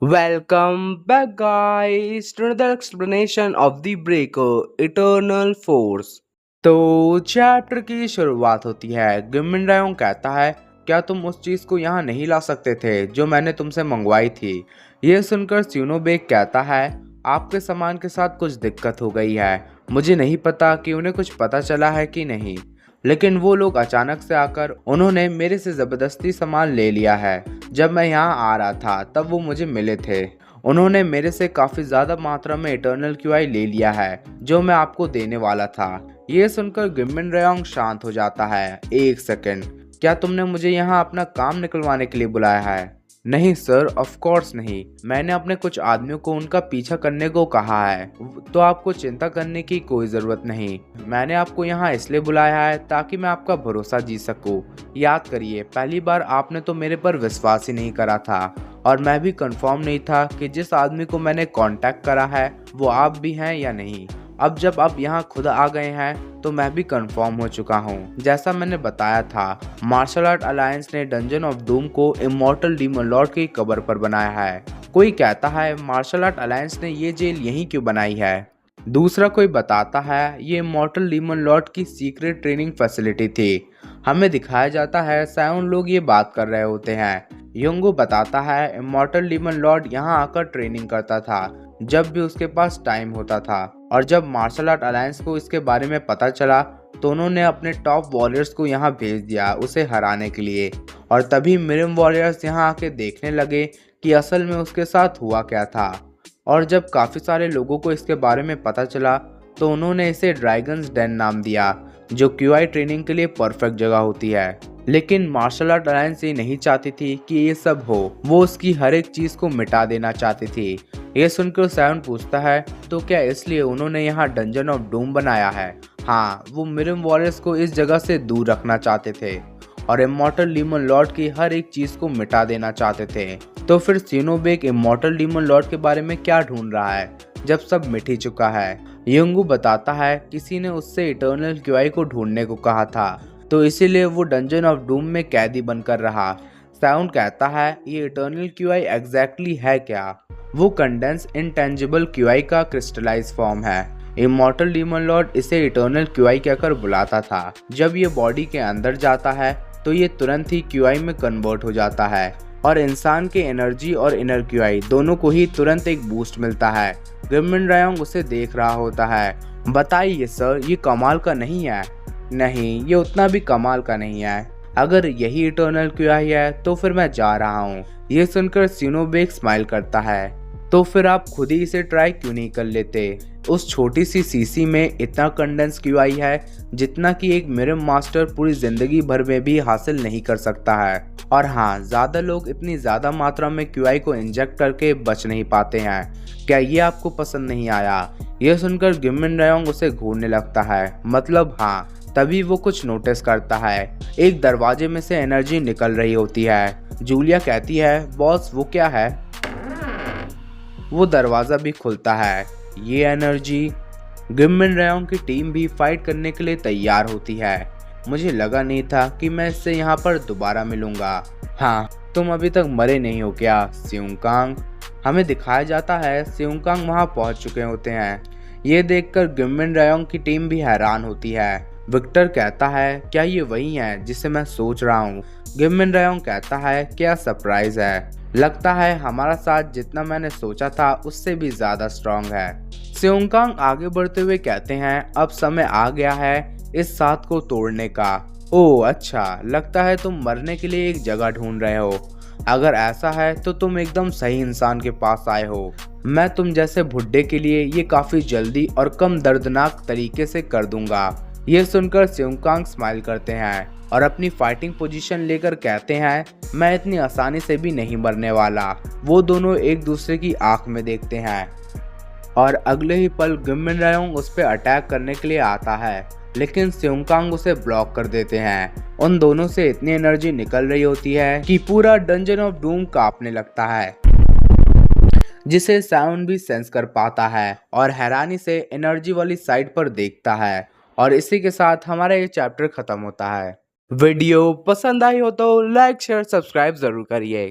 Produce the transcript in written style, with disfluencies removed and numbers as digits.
Welcome back, guys, to another explanation of the Breaker Eternal Force। तो chapter की शुरुआत होती है। गिमिन रायोंग कहता है, क्या तुम उस चीज को यहाँ नहीं ला सकते थे जो मैंने तुमसे मंगवाई थी। ये सुनकर स्यूनोबेक कहता है, आपके सामान के साथ कुछ दिक्कत हो गई है। मुझे नहीं पता कि उन्हें कुछ पता चला है कि नहीं, लेकिन वो लोग अचानक से आकर उन्होंने मेरे से जबरदस्ती सामान ले लिया है। जब मैं यहाँ आ रहा था तब वो मुझे मिले थे। उन्होंने मेरे से काफी ज्यादा मात्रा में इटर्नल क्यूआई ले लिया है जो मैं आपको देने वाला था। ये सुनकर गिमिन रेयोंग शांत हो जाता है। एक सेकंड, क्या तुमने मुझे यहाँ अपना काम निकलवाने के लिए बुलाया है? नहीं सर, ऑफ कोर्स नहीं। मैंने अपने कुछ आदमियों को उनका पीछा करने को कहा है, तो आपको चिंता करने की कोई ज़रूरत नहीं। मैंने आपको यहाँ इसलिए बुलाया है ताकि मैं आपका भरोसा जीत सकूँ। याद करिए, पहली बार आपने तो मेरे पर विश्वास ही नहीं करा था, और मैं भी कंफर्म नहीं था कि जिस आदमी को मैंने कांटेक्ट करा है वो आप भी हैं या नहीं। अब जब आप यहाँ खुद आ गए हैं तो मैं भी कंफर्म हो चुका हूँ। जैसा मैंने बताया था, मार्शल आर्ट अलायंस ने डंजन ऑफ डूम को इमॉर्टल डीमन लॉर्ड की कब्र पर बनाया है। कोई कहता है मार्शल आर्ट अलायंस ने ये जेल यहीं क्यों बनाई है। दूसरा कोई बताता है ये इमॉर्टल डीमन लॉर्ड की सीक्रेट ट्रेनिंग फैसिलिटी थी। हमें दिखाया जाता है सायोन लोग ये बात कर रहे होते हैं। योंगो बताता है इमॉर्टल डीमन लॉर्ड यहाँ आकर ट्रेनिंग करता था जब भी उसके पास टाइम होता था, और जब मार्शल आर्ट अलायंस को इसके बारे में पता चला तो उन्होंने अपने टॉप वॉरियर्स को यहाँ भेज दिया उसे हराने के लिए। और तभी मिरिम वॉरियर्स यहाँ आके देखने लगे कि असल में उसके साथ हुआ क्या था। और जब काफ़ी सारे लोगों को इसके बारे में पता चला तो उन्होंने इसे ड्रैगन्स डेन नाम दिया, जो क्यूआई ट्रेनिंग के लिए परफेक्ट जगह होती है। लेकिन मार्शल आर्ट अलायंस ये नहीं चाहती थी कि ये सब हो, वो उसकी हर एक चीज़ को मिटा देना चाहती थी। ये सुनकर सायोन पूछता है, तो क्या इसलिए उन्होंने यहाँ डंजन ऑफ डूम बनाया है? हाँ, वो मिरिम वॉरियर्स को इस जगह से दूर रखना चाहते थे और इमॉर्टल डीमन लॉर्ड की हर एक चीज़ को मिटा देना चाहते थे। तो फिर सिनोबेक इमॉर्टल डीमन लॉर्ड के बारे में क्या ढूंढ रहा है जब सब मिट ही चुका है? योंगू बताता है, किसी ने उससे इटर्नल क्यूआई को ढूंढने को कहा था, तो इसीलिए वो डंजन ऑफ डूम में कैदी बनकर रहा। साउंड कहता है, ये इटर्नल क्यूआई एग्जैक्टली है क्या? वो कंडेंस इंटेंजिबल क्यूआई का क्रिस्टलाइज फॉर्म है। इमॉर्टल डीमन लॉर्ड इसे इटर्नल क्यूआई कहकर बुलाता था। जब ये बॉडी के अंदर जाता है तो ये तुरंत ही क्यूआई में कन्वर्ट हो जाता है और इंसान के एनर्जी और इनर क्यूआई दोनों को ही तुरंत एक बूस्ट मिलता है। गिमिन रायोंग उसे देख रहा होता है। बताइए सर, ये कमाल का नहीं है? नहीं, ये उतना भी कमाल का नहीं है। अगर यही इटर्नल क्यूआई है तो फिर मैं जा रहा हूँ। ये सुनकर सिनोबेक स्माइल करता है, तो फिर आप खुद ही इसे ट्राई क्यों नहीं कर लेते? उस छोटी सी सीसी में इतना कंडेंस क्यूआई है जितना कि एक मिरम मास्टर पूरी जिंदगी भर में भी हासिल नहीं कर सकता है। और हाँ, ज्यादा लोग इतनी ज्यादा मात्रा में क्यूआई को इंजेक्ट करके बच नहीं पाते हैं। क्या ये आपको पसंद नहीं आया? यह सुनकर गिमिन रायोंग उसे घूरने लगता है। मतलब हाँ। तभी वो कुछ नोटिस करता है, एक दरवाजे में से एनर्जी निकल रही होती है। जूलिया कहती है, बॉस वो क्या है? वो दरवाज़ा भी खुलता है। ये एनर्जी। गिमिन रायोंग की टीम भी फाइट करने के लिए तैयार होती है। मुझे लगा नहीं था कि मैं इससे यहाँ पर दोबारा मिलूंगा। हाँ, तुम अभी तक मरे नहीं हो क्या स्यूंगकांग? हमें दिखाया जाता है स्यूंगकांग वहाँ पहुँच चुके होते हैं। ये देखकर गिमिन रायोंग की टीम भी हैरान होती है। विक्टर कहता है, क्या ये वही है जिसे मैं सोच रहा हूँ? गिमिन रायोंग कहता है, क्या सरप्राइज है। लगता है हमारा साथ जितना मैंने सोचा था उससे भी ज्यादा स्ट्रांग है। स्यूंगकांग आगे बढ़ते हुए कहते हैं, अब समय आ गया है इस साथ को तोड़ने का। ओह अच्छा, लगता है तुम मरने के लिए एक जगह ढूंढ रहे हो। अगर ऐसा है तो तुम एकदम सही इंसान के पास आए हो। मैं तुम जैसे बुड्ढे के लिए ये काफी जल्दी और कम दर्दनाक तरीके से कर दूंगा। ये सुनकर स्यूंगकांग स्माइल करते हैं और अपनी फाइटिंग पोजीशन लेकर कहते हैं, मैं इतनी आसानी से भी नहीं मरने वाला। वो दोनों एक दूसरे की आंख में देखते हैं और अगले ही पल गिमिन रायोंग उस पर अटैक करने के लिए आता है, लेकिन स्यूंगकांग उसे ब्लॉक कर देते हैं। उन दोनों से इतनी एनर्जी निकल रही होती है कि पूरा डंजन ऑफ डूम कांपने लगता है, जिसे साउंड भी सेंस कर पाता है और हैरानी से एनर्जी वाली साइड पर देखता है। और इसी के साथ हमारा ये चैप्टर खत्म होता है। वीडियो पसंद आई हो तो लाइक शेयर सब्सक्राइब जरूर करिए।